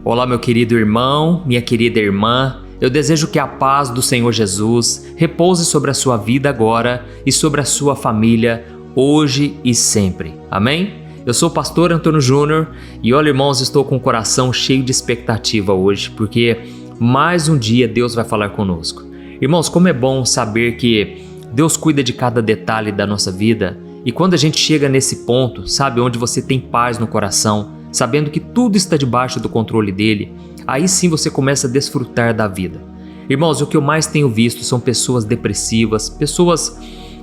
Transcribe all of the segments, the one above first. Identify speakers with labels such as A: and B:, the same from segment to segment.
A: Olá, meu querido irmão, minha querida irmã. Eu desejo que a paz do Senhor Jesus repouse sobre a sua vida agora e sobre a sua família hoje e sempre. Amém? Eu sou o pastor Antônio Júnior e olha, irmãos, estou com o coração cheio de expectativa hoje, porque mais um dia Deus vai falar conosco. Irmãos, como é bom saber que Deus cuida de cada detalhe da nossa vida e quando a gente chega nesse ponto, sabe, onde você tem paz no coração, sabendo que tudo está debaixo do controle dele, aí sim você começa a desfrutar da vida. Irmãos, o que eu mais tenho visto são pessoas depressivas, pessoas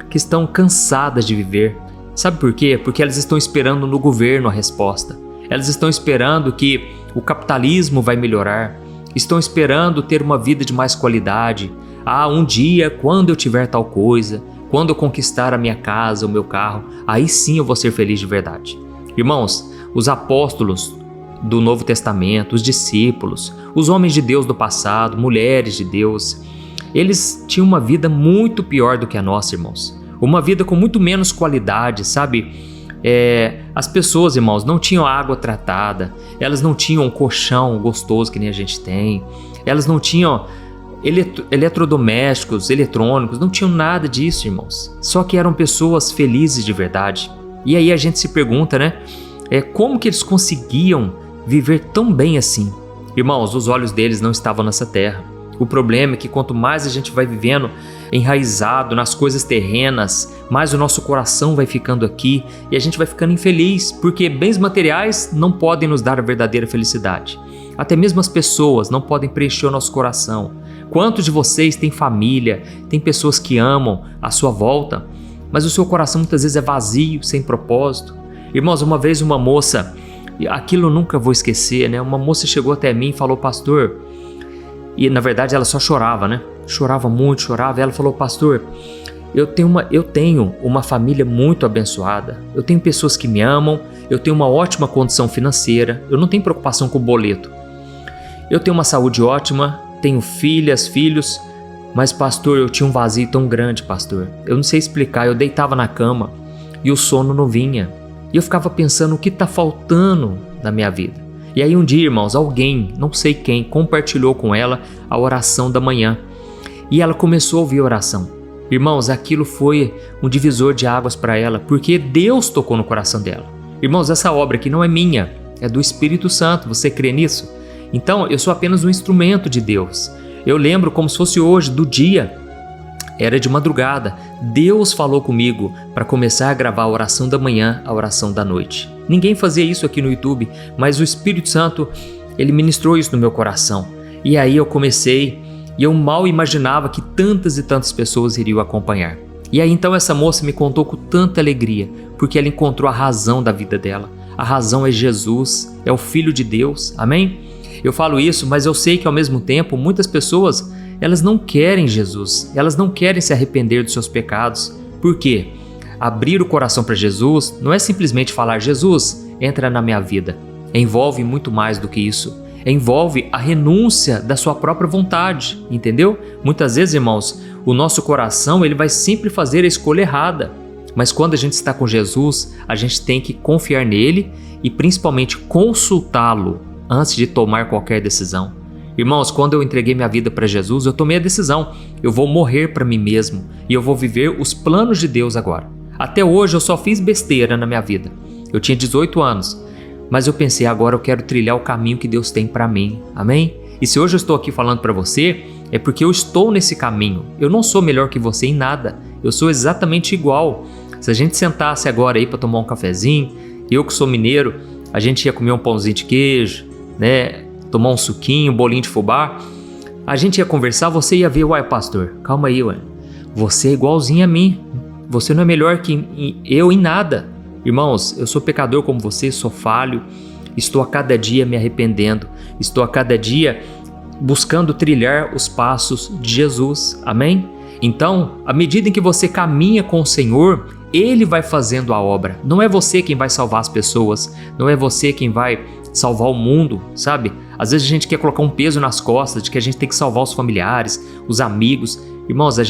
A: que estão cansadas de viver. Sabe por quê? Porque elas estão esperando no governo a resposta. Elas estão esperando que o capitalismo vai melhorar, estão esperando ter uma vida de mais qualidade. Um dia, quando eu tiver tal coisa, quando eu conquistar a minha casa, o meu carro, aí sim eu vou ser feliz de verdade. Irmãos, os apóstolos do Novo Testamento, os discípulos, os homens de Deus do passado, mulheres de Deus, eles tinham uma vida muito pior do que a nossa, irmãos. Uma vida com muito menos qualidade, sabe? As pessoas, irmãos, não tinham água tratada, elas não tinham um colchão gostoso que nem a gente tem, elas não tinham eletrodomésticos, eletrônicos, não tinham nada disso, irmãos. Só que eram pessoas felizes de verdade. E aí a gente se pergunta, né? Como que eles conseguiam viver tão bem assim? Irmãos, os olhos deles não estavam nessa terra. O problema é que quanto mais a gente vai vivendo enraizado nas coisas terrenas, mais o nosso coração vai ficando aqui e a gente vai ficando infeliz, porque bens materiais não podem nos dar a verdadeira felicidade. Até mesmo as pessoas não podem preencher o nosso coração. Quantos de vocês têm família, têm pessoas que amam à sua volta, mas o seu coração muitas vezes é vazio, sem propósito? Irmãos, uma vez uma moça, aquilo eu nunca vou esquecer, né? Uma moça chegou até mim e falou, pastor, e na verdade ela só chorava, né? Chorava muito, chorava, e ela falou, pastor, eu tenho uma família muito abençoada, eu tenho pessoas que me amam, eu tenho uma ótima condição financeira, eu não tenho preocupação com o boleto, eu tenho uma saúde ótima, tenho filhas, filhos, mas pastor, eu tinha um vazio tão grande, pastor, eu não sei explicar, eu deitava na cama e o sono não vinha. E eu ficava pensando o que está faltando na minha vida. E aí um dia, irmãos, alguém, não sei quem, compartilhou com ela a oração da manhã. E ela começou a ouvir a oração. Irmãos, aquilo foi um divisor de águas para ela, porque Deus tocou no coração dela. Irmãos, essa obra aqui não é minha, é do Espírito Santo, você crê nisso? Então, eu sou apenas um instrumento de Deus. Eu lembro como se fosse hoje, do dia. Era de madrugada, Deus falou comigo para começar a gravar a oração da manhã, a oração da noite. Ninguém fazia isso aqui no YouTube, mas o Espírito Santo, ele ministrou isso no meu coração. E aí eu comecei, e eu mal imaginava que tantas e tantas pessoas iriam acompanhar. E aí então essa moça me contou com tanta alegria, porque ela encontrou a razão da vida dela. A razão é Jesus, é o Filho de Deus, amém? Eu falo isso, mas eu sei que ao mesmo tempo muitas pessoas elas não querem Jesus, elas não querem se arrepender dos seus pecados. Por quê? Abrir o coração para Jesus não é simplesmente falar, Jesus, entra na minha vida. Envolve muito mais do que isso. Envolve a renúncia da sua própria vontade, entendeu? Muitas vezes, irmãos, o nosso coração ele vai sempre fazer a escolha errada. Mas quando a gente está com Jesus, a gente tem que confiar nele e principalmente consultá-lo antes de tomar qualquer decisão. Irmãos, quando eu entreguei minha vida para Jesus, eu tomei a decisão. Eu vou morrer para mim mesmo e eu vou viver os planos de Deus agora. Até hoje eu só fiz besteira na minha vida. Eu tinha 18 anos, mas eu pensei, agora eu quero trilhar o caminho que Deus tem para mim. Amém? E se hoje eu estou aqui falando para você, é porque eu estou nesse caminho. Eu não sou melhor que você em nada. Eu sou exatamente igual. Se a gente sentasse agora aí para tomar um cafezinho, eu que sou mineiro, a gente ia comer um pãozinho de queijo, né? Tomar um suquinho, um bolinho de fubá, a gente ia conversar, você ia ver, uai pastor, calma aí, uai, você é igualzinho a mim, você não é melhor que eu em nada. Irmãos, eu sou pecador como você, sou falho, estou a cada dia me arrependendo, estou a cada dia buscando trilhar os passos de Jesus, amém? Então, à medida em que você caminha com o Senhor, Ele vai fazendo a obra, não é você quem vai salvar as pessoas, não é você quem vai salvar o mundo, sabe? Às vezes a gente quer colocar um peso nas costas de que a gente tem que salvar os familiares, os amigos. Irmãos, a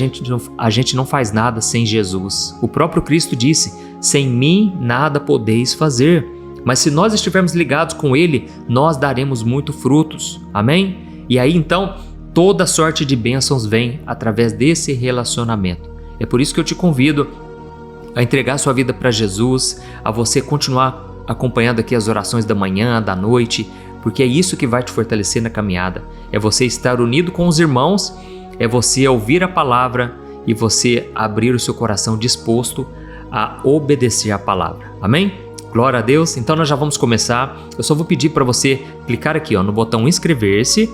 A: gente não faz nada sem Jesus. O próprio Cristo disse, sem mim nada podeis fazer. Mas se nós estivermos ligados com Ele, nós daremos muito frutos. Amém? E aí então, toda sorte de bênçãos vem através desse relacionamento. É por isso que eu te convido a entregar sua vida para Jesus, a você continuar acompanhando aqui as orações da manhã, da noite, porque é isso que vai te fortalecer na caminhada. É você estar unido com os irmãos, é você ouvir a palavra e você abrir o seu coração disposto a obedecer a palavra. Amém? Glória a Deus. Então nós já vamos começar. Eu só vou pedir para você clicar aqui no botão inscrever-se.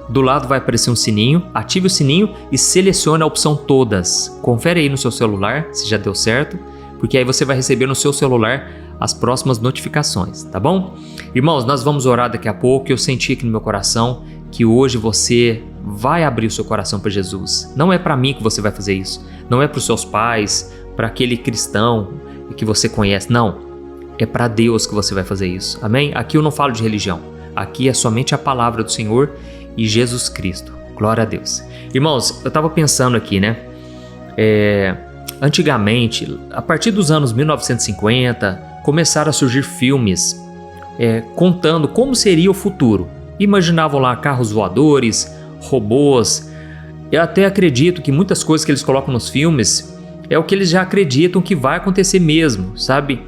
A: Do lado vai aparecer um sininho, ative o sininho e selecione a opção todas. Confere aí no seu celular se já deu certo, porque aí você vai receber no seu celular as próximas notificações, tá bom? Irmãos, nós vamos orar daqui a pouco. Eu senti aqui no meu coração que hoje você vai abrir o seu coração para Jesus. Não é para mim que você vai fazer isso, não é para os seus pais, para aquele cristão que você conhece, não. É para Deus que você vai fazer isso, amém? Aqui eu não falo de religião, aqui é somente a palavra do Senhor e Jesus Cristo. Glória a Deus. Irmãos, eu estava pensando aqui, né? Antigamente, a partir dos anos 1950, começaram a surgir filmes contando como seria o futuro. Imaginavam lá carros voadores, robôs. Eu até acredito que muitas coisas que eles colocam nos filmes é o que eles já acreditam que vai acontecer mesmo, sabe?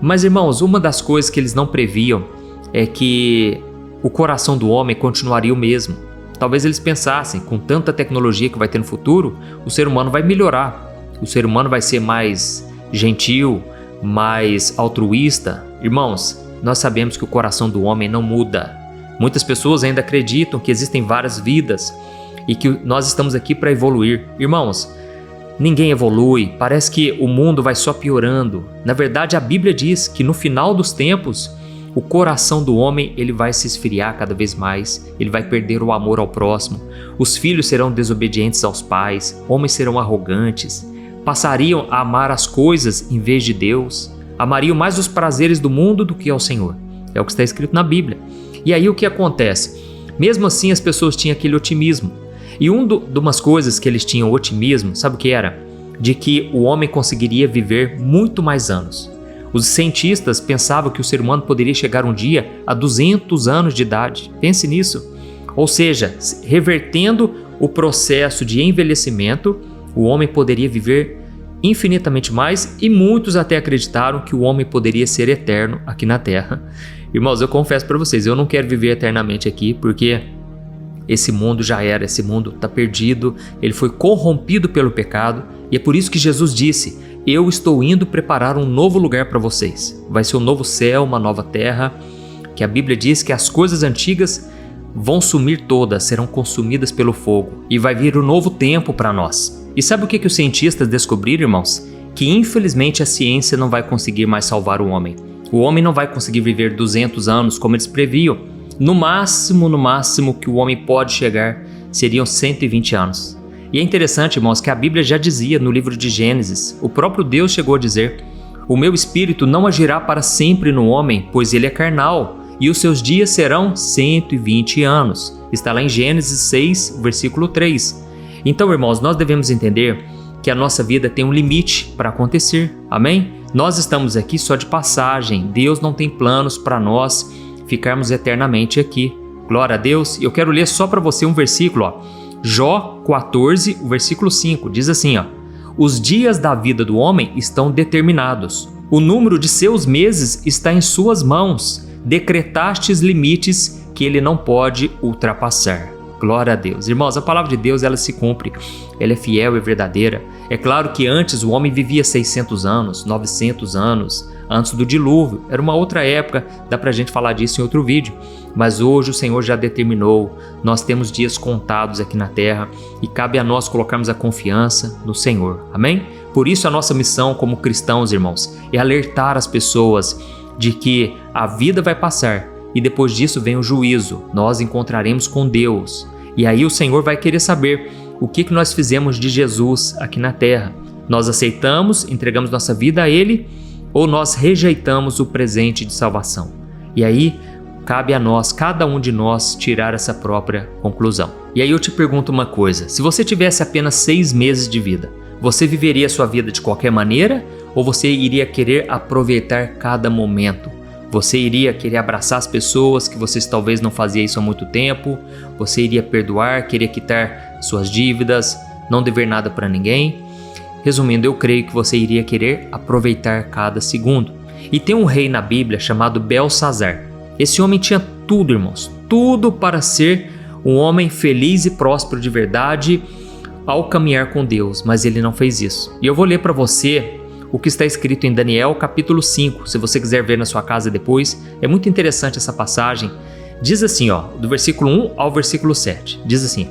A: Mas, irmãos, uma das coisas que eles não previam é que o coração do homem continuaria o mesmo. Talvez eles pensassem, com tanta tecnologia que vai ter no futuro, o ser humano vai melhorar. O ser humano vai ser mais gentil, mais altruísta. Irmãos, nós sabemos que o coração do homem não muda. Muitas pessoas ainda acreditam que existem várias vidas e que nós estamos aqui para evoluir. Irmãos, ninguém evolui, parece que o mundo vai só piorando. Na verdade, a Bíblia diz que no final dos tempos, o coração do homem ele vai se esfriar cada vez mais, ele vai perder o amor ao próximo, os filhos serão desobedientes aos pais, homens serão arrogantes, passariam a amar as coisas em vez de Deus, amariam mais os prazeres do mundo do que ao Senhor. É o que está escrito na Bíblia. E aí o que acontece? Mesmo assim as pessoas tinham aquele otimismo. E de umas coisas que eles tinham otimismo, sabe o que era? De que o homem conseguiria viver muito mais anos. Os cientistas pensavam que o ser humano poderia chegar um dia a 200 anos de idade. Pense nisso. Ou seja, revertendo o processo de envelhecimento, o homem poderia viver infinitamente mais e muitos até acreditaram que o homem poderia ser eterno aqui na Terra. Irmãos, eu confesso para vocês, eu não quero viver eternamente aqui porque esse mundo já era, esse mundo está perdido, ele foi corrompido pelo pecado e é por isso que Jesus disse: eu estou indo preparar um novo lugar para vocês. Vai ser um novo céu, uma nova terra, que a Bíblia diz que as coisas antigas vão sumir todas, serão consumidas pelo fogo e vai vir um novo tempo para nós. E sabe o que os cientistas descobriram, irmãos? Que infelizmente a ciência não vai conseguir mais salvar o homem. O homem não vai conseguir viver 200 anos como eles previam. No máximo que o homem pode chegar seriam 120 anos. E é interessante, irmãos, que a Bíblia já dizia no livro de Gênesis, o próprio Deus chegou a dizer: o meu espírito não agirá para sempre no homem, pois ele é carnal, e os seus dias serão 120 anos. Está lá em Gênesis 6, versículo 3. Então, irmãos, nós devemos entender que a nossa vida tem um limite para acontecer, amém? Nós estamos aqui só de passagem, Deus não tem planos para nós ficarmos eternamente aqui. Glória a Deus. Eu quero ler só para você um versículo, Jó 14, o versículo 5, diz assim, os dias da vida do homem estão determinados, o número de seus meses está em suas mãos, decretastes limites que ele não pode ultrapassar. Glória a Deus. Irmãos, a palavra de Deus, ela se cumpre, ela é fiel e verdadeira. É claro que antes o homem vivia 600 anos, 900 anos, antes do dilúvio. Era uma outra época, dá pra gente falar disso em outro vídeo. Mas hoje o Senhor já determinou, nós temos dias contados aqui na terra e cabe a nós colocarmos a confiança no Senhor. Amém? Por isso a nossa missão como cristãos, irmãos, é alertar as pessoas de que a vida vai passar e depois disso vem o juízo. Nós encontraremos com Deus. E aí o Senhor vai querer saber o que nós fizemos de Jesus aqui na terra. Nós aceitamos, entregamos nossa vida a Ele ou nós rejeitamos o presente de salvação? E aí cabe a nós, cada um de nós, tirar essa própria conclusão. E aí eu te pergunto uma coisa: se você tivesse apenas 6 meses de vida, você viveria a sua vida de qualquer maneira ou você iria querer aproveitar cada momento Você iria querer abraçar as pessoas que vocês talvez não faziam isso há muito tempo. Você iria perdoar, querer quitar suas dívidas, não dever nada para ninguém. Resumindo, eu creio que você iria querer aproveitar cada segundo. E tem um rei na Bíblia chamado Belsazar. Esse homem tinha tudo, irmãos, tudo para ser um homem feliz e próspero de verdade ao caminhar com Deus, mas ele não fez isso. E eu vou ler para você o que está escrito em Daniel capítulo 5, se você quiser ver na sua casa depois. É muito interessante essa passagem. Diz assim, do versículo 1 ao versículo 7, diz assim: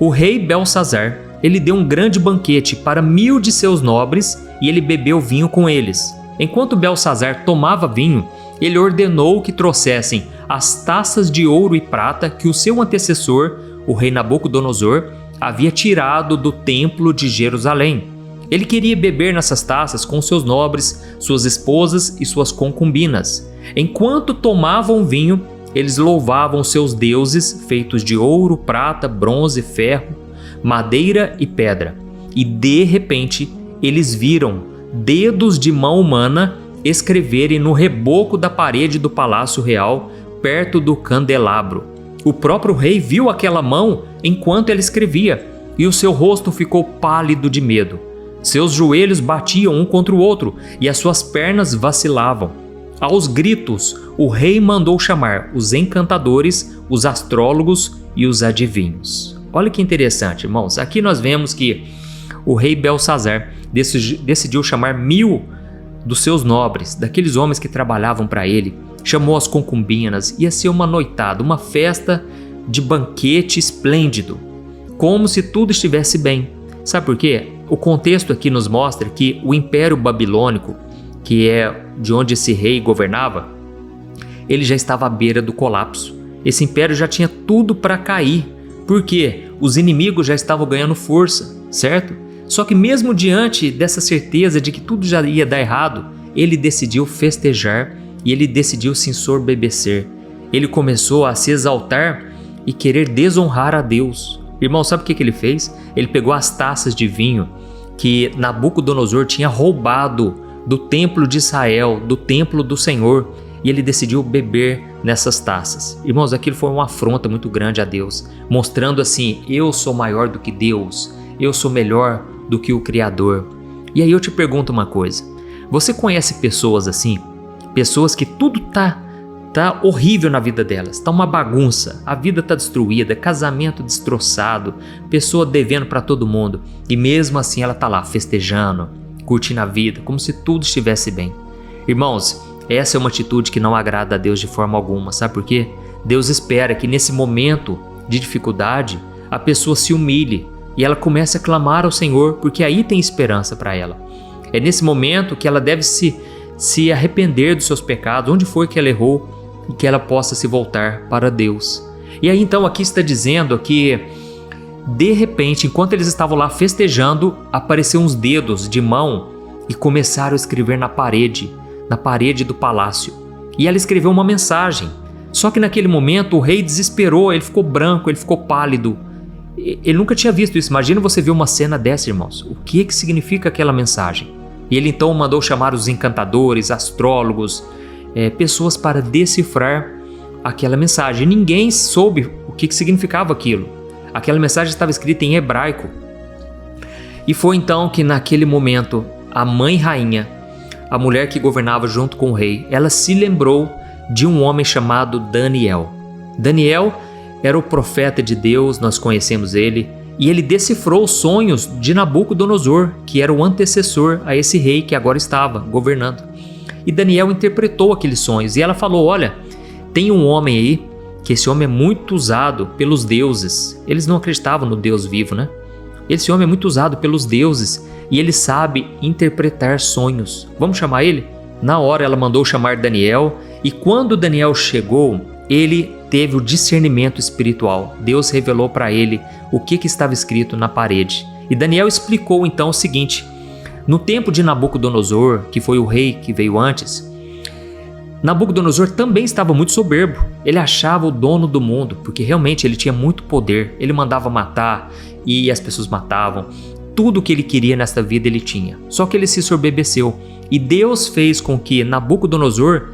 A: O rei Belsazar, ele deu um grande banquete para 1000 de seus nobres e ele bebeu vinho com eles. Enquanto Belsazar tomava vinho, ele ordenou que trouxessem as taças de ouro e prata que o seu antecessor, o rei Nabucodonosor, havia tirado do templo de Jerusalém. Ele queria beber nessas taças com seus nobres, suas esposas e suas concubinas. Enquanto tomavam vinho, eles louvavam seus deuses feitos de ouro, prata, bronze, ferro, madeira e pedra. E de repente, eles viram dedos de mão humana escreverem no reboco da parede do palácio real, perto do candelabro. O próprio rei viu aquela mão enquanto ele escrevia, e o seu rosto ficou pálido de medo. Seus joelhos batiam um contra o outro e as suas pernas vacilavam. Aos gritos, o rei mandou chamar os encantadores, os astrólogos e os adivinhos. Olha que interessante, irmãos. Aqui nós vemos que o rei Belsazar decidiu chamar 1000 dos seus nobres, daqueles homens que trabalhavam para ele. Chamou as concubinas, ia ser uma noitada, uma festa de banquete esplêndido, como se tudo estivesse bem. Sabe por quê? O contexto aqui nos mostra que o Império Babilônico, que é de onde esse rei governava, ele já estava à beira do colapso. Esse império já tinha tudo para cair, porque os inimigos já estavam ganhando força, certo? Só que mesmo diante dessa certeza de que tudo já ia dar errado, ele decidiu festejar e ele decidiu se ensorbebecer. Ele começou a se exaltar e querer desonrar a Deus. Irmão, sabe o que ele fez? Ele pegou as taças de vinho que Nabucodonosor tinha roubado do templo de Israel, do templo do Senhor, e ele decidiu beber nessas taças. Irmãos, aquilo foi uma afronta muito grande a Deus, mostrando assim: eu sou maior do que Deus, eu sou melhor do que o Criador. E aí eu te pergunto uma coisa: você conhece pessoas assim? Pessoas que tudo tá horrível na vida delas, tá uma bagunça, a vida tá destruída, casamento destroçado, pessoa devendo para todo mundo, e mesmo assim ela tá lá festejando, curtindo a vida, como se tudo estivesse bem. Irmãos, essa é uma atitude que não agrada a Deus de forma alguma, sabe por quê? Deus espera que nesse momento de dificuldade a pessoa se humilhe e ela comece a clamar ao Senhor, porque aí tem esperança para ela. É nesse momento que ela deve se arrepender dos seus pecados, onde foi que ela errou, e que ela possa se voltar para Deus. E aí então aqui está dizendo que de repente, enquanto eles estavam lá festejando, apareceram uns dedos de mão e começaram a escrever na parede do palácio. E ela escreveu uma mensagem. Só que naquele momento o rei desesperou, ele ficou branco, ele ficou pálido. Ele nunca tinha visto isso. Imagina você ver uma cena dessa, irmãos. O que significa aquela mensagem? E ele então mandou chamar os encantadores, astrólogos, pessoas para decifrar aquela mensagem. Ninguém soube o que significava aquilo. Aquela mensagem estava escrita em hebraico. E foi então que naquele momento a mãe rainha, a mulher que governava junto com o rei, ela se lembrou de um homem chamado Daniel. Daniel era o profeta de Deus, nós conhecemos ele, e ele decifrou os sonhos de Nabucodonosor, que era o antecessor a esse rei que agora estava governando. E Daniel interpretou aqueles sonhos e ela falou: olha, tem um homem aí, que esse homem é muito usado pelos deuses. Eles não acreditavam no Deus vivo, né? Esse homem é muito usado pelos deuses e ele sabe interpretar sonhos. Vamos chamar ele? Na hora ela mandou chamar Daniel, e quando Daniel chegou, ele teve o discernimento espiritual. Deus revelou para ele o que estava escrito na parede. E Daniel explicou então o seguinte: no tempo de Nabucodonosor, que foi o rei que veio antes, Nabucodonosor também estava muito soberbo. Ele achava o dono do mundo, porque realmente ele tinha muito poder. Ele mandava matar e as pessoas matavam. Tudo o que ele queria nesta vida ele tinha. Só que ele se soberbeceu. E Deus fez com que Nabucodonosor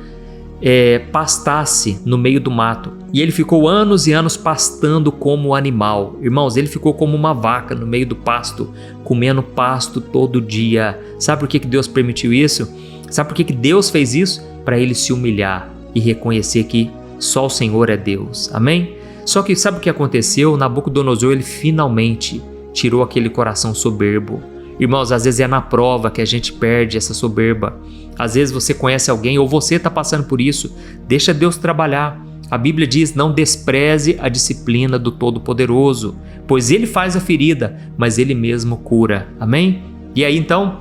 A: pastasse no meio do mato. E ele ficou anos e anos pastando como animal. Irmãos, ele ficou como uma vaca no meio do pasto, comendo pasto todo dia. Sabe por que Deus permitiu isso? Sabe por que Deus fez isso? Para ele se humilhar e reconhecer que só o Senhor é Deus. Amém? Só que sabe o que aconteceu? Nabucodonosor, ele finalmente tirou aquele coração soberbo. Irmãos, às vezes é na prova que a gente perde essa soberba. Às vezes você conhece alguém ou você está passando por isso. Deixa Deus trabalhar. A Bíblia diz: não despreze a disciplina do Todo-Poderoso, pois Ele faz a ferida, mas Ele mesmo cura. Amém? E aí então,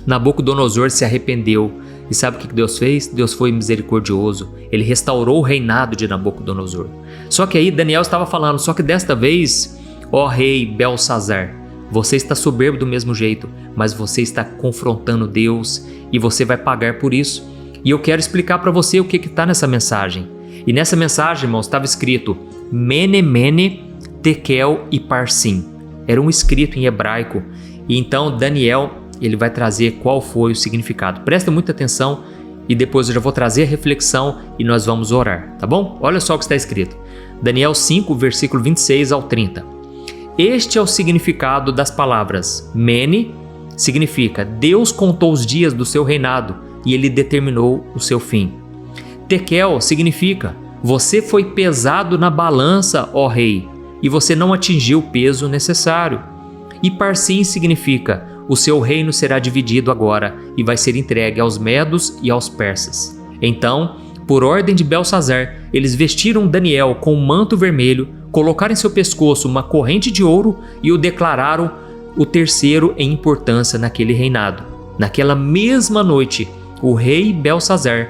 A: Nabucodonosor se arrependeu. E sabe o que Deus fez? Deus foi misericordioso. Ele restaurou o reinado de Nabucodonosor. Só que aí Daniel estava falando, só que desta vez, ó rei Belsazar, você está soberbo do mesmo jeito, mas você está confrontando Deus e você vai pagar por isso. E eu quero explicar para você o que está nessa mensagem. E nessa mensagem, irmãos, estava escrito Mene, Mene, Tekel e Parsim. Era um escrito em hebraico. E então Daniel, ele vai trazer qual foi o significado. Presta muita atenção e depois eu já vou trazer a reflexão e nós vamos orar, tá bom? Olha só o que está escrito. Daniel 5, versículo 26 ao 30. Este é o significado das palavras. Mene significa Deus contou os dias do seu reinado e ele determinou o seu fim. Tekel significa você foi pesado na balança, ó rei, e você não atingiu o peso necessário. E Parsim significa o seu reino será dividido agora e vai ser entregue aos medos e aos persas. Então, por ordem de Belsazar, eles vestiram Daniel com um manto vermelho, colocaram em seu pescoço uma corrente de ouro e o declararam o terceiro em importância naquele reinado. Naquela mesma noite, o rei Belsazar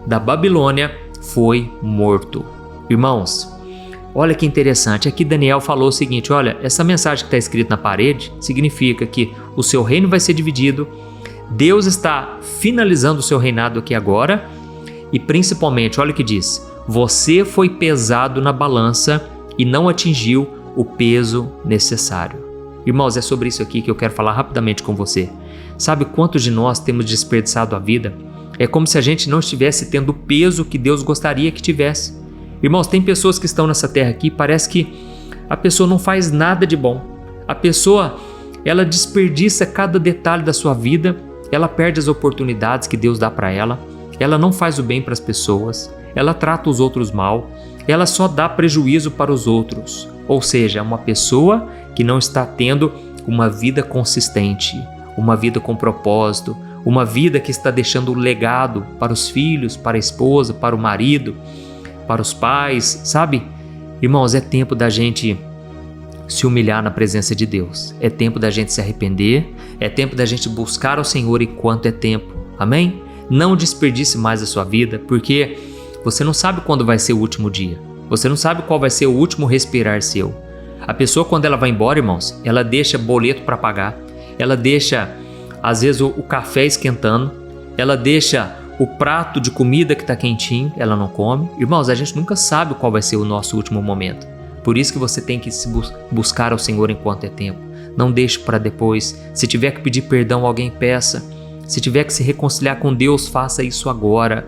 A: da Babilônia foi morto. Irmãos, olha que interessante, aqui Daniel falou o seguinte, olha, essa mensagem que está escrita na parede significa que o seu reino vai ser dividido, Deus está finalizando o seu reinado aqui agora e principalmente, olha o que diz, você foi pesado na balança e não atingiu o peso necessário. Irmãos, é sobre isso aqui que eu quero falar rapidamente com você. Sabe quantos de nós temos desperdiçado a vida? É como se a gente não estivesse tendo o peso que Deus gostaria que tivesse. Irmãos, tem pessoas que estão nessa terra aqui, parece que a pessoa não faz nada de bom. A pessoa, ela desperdiça cada detalhe da sua vida, ela perde as oportunidades que Deus dá para ela, ela não faz o bem para as pessoas, ela trata os outros mal, ela só dá prejuízo para os outros. Ou seja, é uma pessoa que não está tendo uma vida consistente, uma vida com propósito, uma vida que está deixando um legado para os filhos, para a esposa, para o marido, para os pais, sabe? Irmãos, é tempo da gente se humilhar na presença de Deus. É tempo da gente se arrepender, é tempo da gente buscar ao Senhor enquanto é tempo. Amém? Não desperdice mais a sua vida, porque você não sabe quando vai ser o último dia. Você não sabe qual vai ser o último respirar seu. A pessoa, quando ela vai embora, irmãos, ela deixa boleto para pagar, ela deixa, às vezes, o café esquentando, ela deixa o prato de comida que está quentinho, ela não come. Irmãos, a gente nunca sabe qual vai ser o nosso último momento. Por isso que você tem que se buscar ao Senhor enquanto é tempo. Não deixe para depois. Se tiver que pedir perdão a alguém, peça. Se tiver que se reconciliar com Deus, faça isso agora.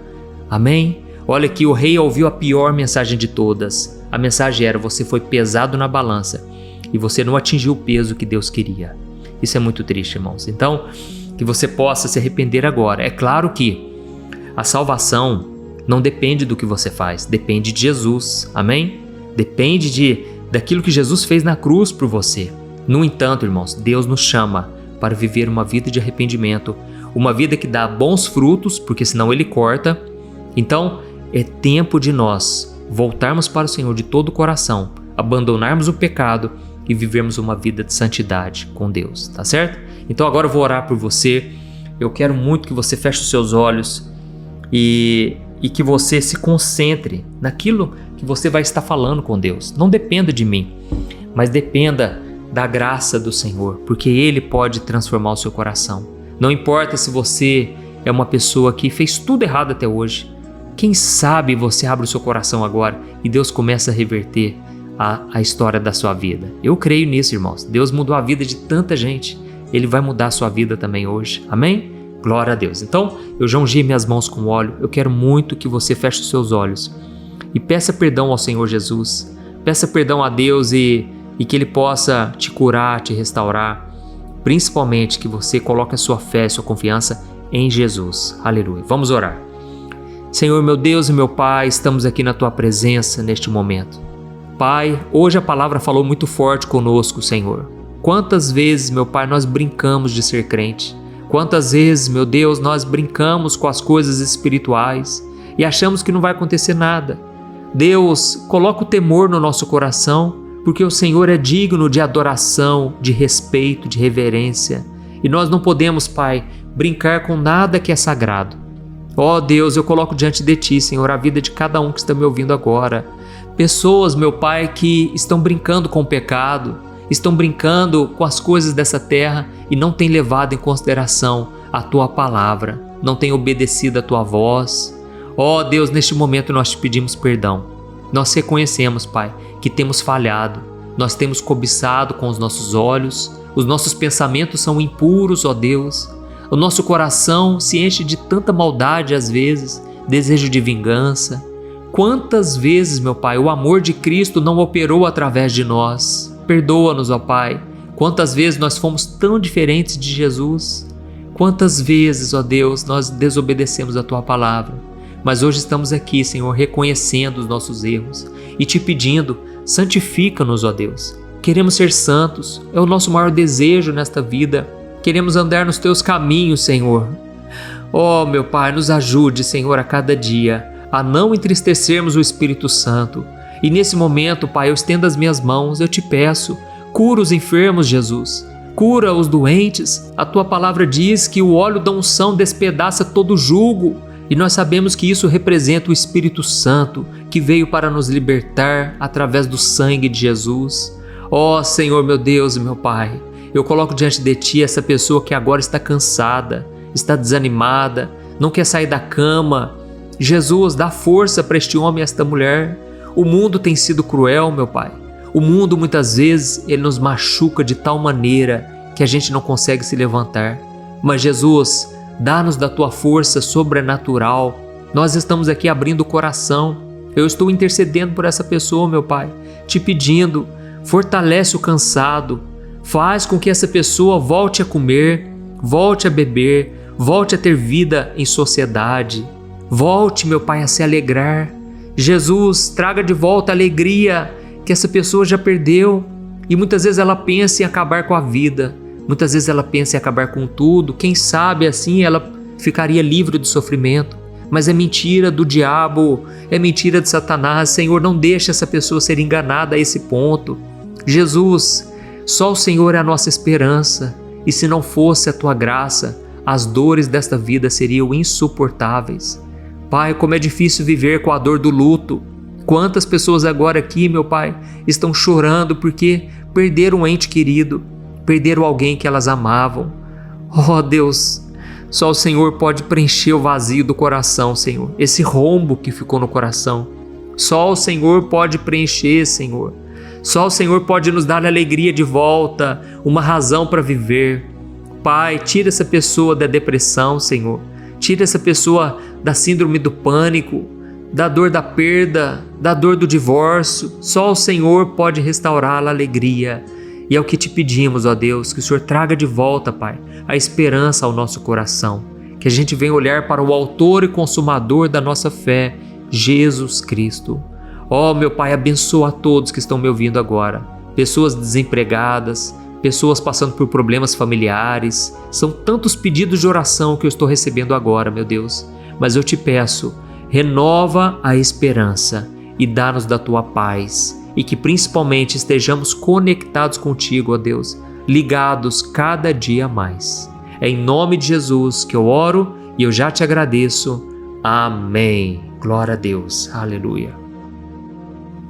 A: Amém? Olha que o rei ouviu a pior mensagem de todas. A mensagem era: você foi pesado na balança e você não atingiu o peso que Deus queria. Isso é muito triste, irmãos. Então, que você possa se arrepender agora. É claro que a salvação não depende do que você faz, depende de Jesus. Amém? Depende daquilo que Jesus fez na cruz por você. No entanto, irmãos, Deus nos chama para viver uma vida de arrependimento, uma vida que dá bons frutos, porque senão Ele corta. Então, é tempo de nós voltarmos para o Senhor de todo o coração, abandonarmos o pecado e vivermos uma vida de santidade com Deus, tá certo? Então agora eu vou orar por você. Eu quero muito que você feche os seus olhos e que você se concentre naquilo que você vai estar falando com Deus. Não dependa de mim, mas dependa da graça do Senhor, porque Ele pode transformar o seu coração. Não importa se você é uma pessoa que fez tudo errado até hoje. Quem sabe você abre o seu coração agora e Deus começa a reverter a história da sua vida. Eu creio nisso, irmãos. Deus mudou a vida de tanta gente. Ele vai mudar a sua vida também hoje. Amém? Glória a Deus. Então, eu já ungi minhas mãos com óleo. Eu quero muito que você feche os seus olhos e peça perdão ao Senhor Jesus. Peça perdão a Deus e que Ele possa te curar, te restaurar. Principalmente que você coloque a sua fé, a sua confiança em Jesus. Aleluia. Vamos orar. Senhor, meu Deus e meu Pai, estamos aqui na Tua presença neste momento. Pai, hoje a palavra falou muito forte conosco, Senhor. Quantas vezes, meu Pai, nós brincamos de ser crente? Quantas vezes, meu Deus, nós brincamos com as coisas espirituais e achamos que não vai acontecer nada? Deus, coloca o temor no nosso coração, porque o Senhor é digno de adoração, de respeito, de reverência. E nós não podemos, Pai, brincar com nada que é sagrado. Ó Deus, eu coloco diante de Ti, Senhor, a vida de cada um que está me ouvindo agora. Pessoas, meu Pai, que estão brincando com o pecado, estão brincando com as coisas dessa terra e não têm levado em consideração a Tua palavra, não têm obedecido a Tua voz. Ó Deus, neste momento nós te pedimos perdão. Nós reconhecemos, Pai, que temos falhado, nós temos cobiçado com os nossos olhos, os nossos pensamentos são impuros, ó Deus. O nosso coração se enche de tanta maldade às vezes, desejo de vingança. Quantas vezes, meu Pai, o amor de Cristo não operou através de nós? Perdoa-nos, ó Pai. Quantas vezes nós fomos tão diferentes de Jesus? Quantas vezes, ó Deus, nós desobedecemos a Tua palavra? Mas hoje estamos aqui, Senhor, reconhecendo os nossos erros e te pedindo, santifica-nos, ó Deus. Queremos ser santos, é o nosso maior desejo nesta vida. Queremos andar nos Teus caminhos, Senhor. Ó, meu Pai, nos ajude, Senhor, a cada dia a não entristecermos o Espírito Santo. E nesse momento, Pai, eu estendo as minhas mãos, eu te peço, cura os enfermos, Jesus. Cura os doentes. A Tua palavra diz que o óleo da unção despedaça todo jugo. E nós sabemos que isso representa o Espírito Santo, que veio para nos libertar através do sangue de Jesus. Ó Senhor, meu Deus e meu Pai, eu coloco diante de Ti essa pessoa que agora está cansada, está desanimada, não quer sair da cama. Jesus, dá força para este homem e esta mulher. O mundo tem sido cruel, meu Pai. O mundo muitas vezes ele nos machuca de tal maneira que a gente não consegue se levantar. Mas Jesus, dá-nos da Tua força sobrenatural. Nós estamos aqui abrindo o coração. Eu estou intercedendo por essa pessoa, meu Pai, te pedindo, fortalece o cansado, faz com que essa pessoa volte a comer, volte a beber, volte a ter vida em sociedade. Volte, meu Pai, a se alegrar. Jesus, traga de volta a alegria que essa pessoa já perdeu. E muitas vezes ela pensa em acabar com a vida. Muitas vezes ela pensa em acabar com tudo. Quem sabe assim ela ficaria livre do sofrimento. Mas é mentira do diabo, é mentira de Satanás. Senhor, não deixe essa pessoa ser enganada a esse ponto. Jesus, só o Senhor é a nossa esperança. E se não fosse a Tua graça, as dores desta vida seriam insuportáveis. Pai, como é difícil viver com a dor do luto. Quantas pessoas agora aqui, meu Pai, estão chorando porque perderam um ente querido, perderam alguém que elas amavam. Oh Deus, só o Senhor pode preencher o vazio do coração, Senhor, esse rombo que ficou no coração. Só o Senhor pode preencher, Senhor. Só o Senhor pode nos dar alegria de volta, uma razão para viver. Pai, tira essa pessoa da depressão, Senhor. Tira essa pessoa da síndrome do pânico, da dor da perda, da dor do divórcio. Só o Senhor pode restaurar a alegria. E é o que te pedimos, ó Deus, que o Senhor traga de volta, Pai, a esperança ao nosso coração. Que a gente venha olhar para o autor e consumador da nossa fé, Jesus Cristo. Ó, meu Pai, abençoa a todos que estão me ouvindo agora. Pessoas desempregadas, pessoas passando por problemas familiares. São tantos pedidos de oração que eu estou recebendo agora, meu Deus. Mas eu te peço, renova a esperança e dá-nos da Tua paz. E que principalmente estejamos conectados contigo, ó Deus, ligados cada dia mais. É em nome de Jesus que eu oro e eu já te agradeço. Amém. Glória a Deus. Aleluia.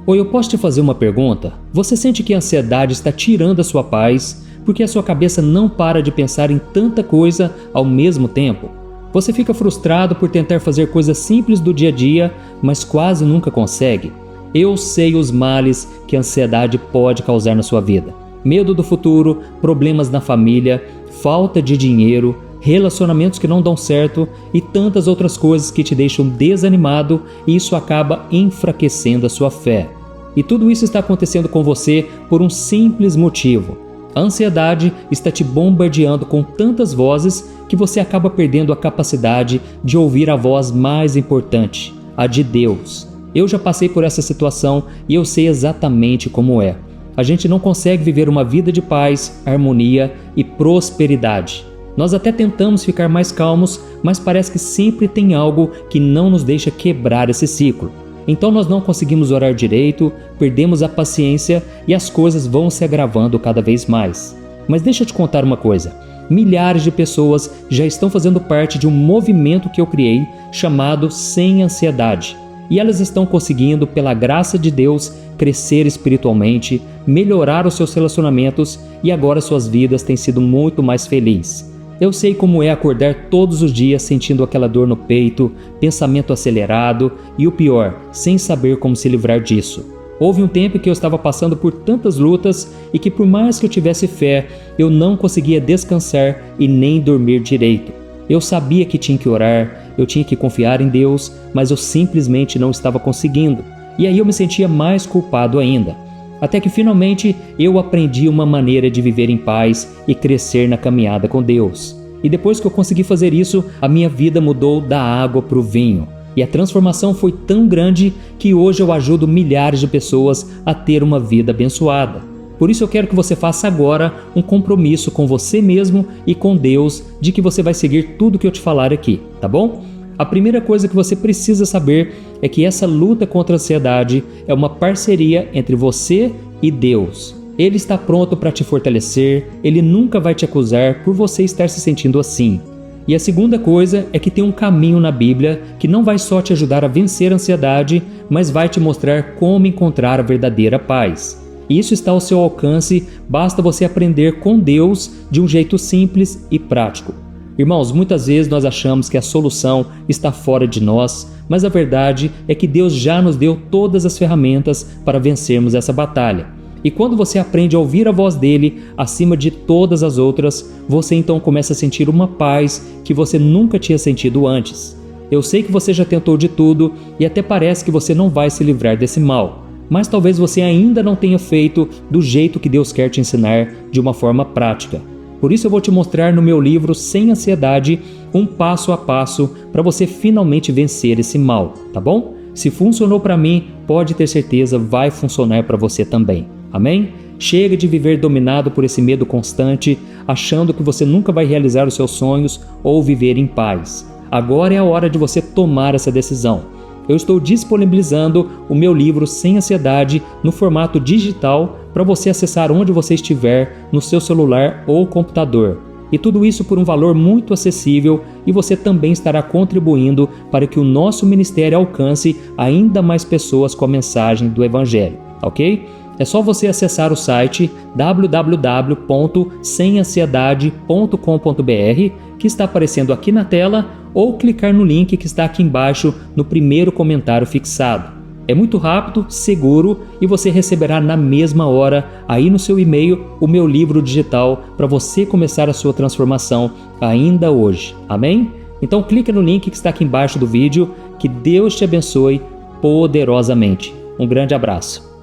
B: Oi, eu posso te fazer uma pergunta? Você sente que a ansiedade está tirando a sua paz porque a sua cabeça não para de pensar em tanta coisa ao mesmo tempo? Você fica frustrado por tentar fazer coisas simples do dia a dia, mas quase nunca consegue? Eu sei os males que a ansiedade pode causar na sua vida. Medo do futuro, problemas na família, falta de dinheiro, relacionamentos que não dão certo e tantas outras coisas que te deixam desanimado, e isso acaba enfraquecendo a sua fé. E tudo isso está acontecendo com você por um simples motivo. A ansiedade está te bombardeando com tantas vozes que você acaba perdendo a capacidade de ouvir a voz mais importante, a de Deus. Eu já passei por essa situação e eu sei exatamente como é. A gente não consegue viver uma vida de paz, harmonia e prosperidade. Nós até tentamos ficar mais calmos, mas parece que sempre tem algo que não nos deixa quebrar esse ciclo. Então nós não conseguimos orar direito, perdemos a paciência e as coisas vão se agravando cada vez mais. Mas deixa eu te contar uma coisa. Milhares de pessoas já estão fazendo parte de um movimento que eu criei chamado Sem Ansiedade. E elas estão conseguindo, pela graça de Deus, crescer espiritualmente, melhorar os seus relacionamentos e agora suas vidas têm sido muito mais felizes. Eu sei como é acordar todos os dias sentindo aquela dor no peito, pensamento acelerado e o pior, sem saber como se livrar disso. Houve um tempo que eu estava passando por tantas lutas e que por mais que eu tivesse fé, eu não conseguia descansar e nem dormir direito. Eu sabia que tinha que orar, eu tinha que confiar em Deus, mas eu simplesmente não estava conseguindo. E aí eu me sentia mais culpado ainda. Até que finalmente eu aprendi uma maneira de viver em paz e crescer na caminhada com Deus. E depois que eu consegui fazer isso, a minha vida mudou da água para o vinho. E a transformação foi tão grande que hoje eu ajudo milhares de pessoas a ter uma vida abençoada. Por isso eu quero que você faça agora um compromisso com você mesmo e com Deus de que você vai seguir tudo que eu te falar aqui, tá bom? A primeira coisa que você precisa saber é que essa luta contra a ansiedade é uma parceria entre você e Deus. Ele está pronto para te fortalecer, ele nunca vai te acusar por você estar se sentindo assim. E a segunda coisa é que tem um caminho na Bíblia que não vai só te ajudar a vencer a ansiedade, mas vai te mostrar como encontrar a verdadeira paz. E isso está ao seu alcance, basta você aprender com Deus de um jeito simples e prático. Irmãos, muitas vezes nós achamos que a solução está fora de nós, mas a verdade é que Deus já nos deu todas as ferramentas para vencermos essa batalha. E quando você aprende a ouvir a voz dele acima de todas as outras, você então começa a sentir uma paz que você nunca tinha sentido antes. Eu sei que você já tentou de tudo e até parece que você não vai se livrar desse mal, mas talvez você ainda não tenha feito do jeito que Deus quer te ensinar, de uma forma prática. Por isso eu vou te mostrar no meu livro Sem Ansiedade um passo a passo para você finalmente vencer esse mal, tá bom? Se funcionou para mim, pode ter certeza vai funcionar para você também. Amém? Chega de viver dominado por esse medo constante, achando que você nunca vai realizar os seus sonhos ou viver em paz. Agora é a hora de você tomar essa decisão. Eu estou disponibilizando o meu livro Sem Ansiedade no formato digital para você acessar onde você estiver, no seu celular ou computador. E tudo isso por um valor muito acessível, e você também estará contribuindo para que o nosso ministério alcance ainda mais pessoas com a mensagem do Evangelho, ok? É só você acessar o site www.semansiedade.com.br, que está aparecendo aqui na tela, ou clicar no link que está aqui embaixo no primeiro comentário fixado. É muito rápido, seguro e você receberá na mesma hora, aí no seu e-mail, o meu livro digital para você começar a sua transformação ainda hoje. Amém? Então clica no link que está aqui embaixo do vídeo. Que Deus te abençoe poderosamente. Um grande abraço.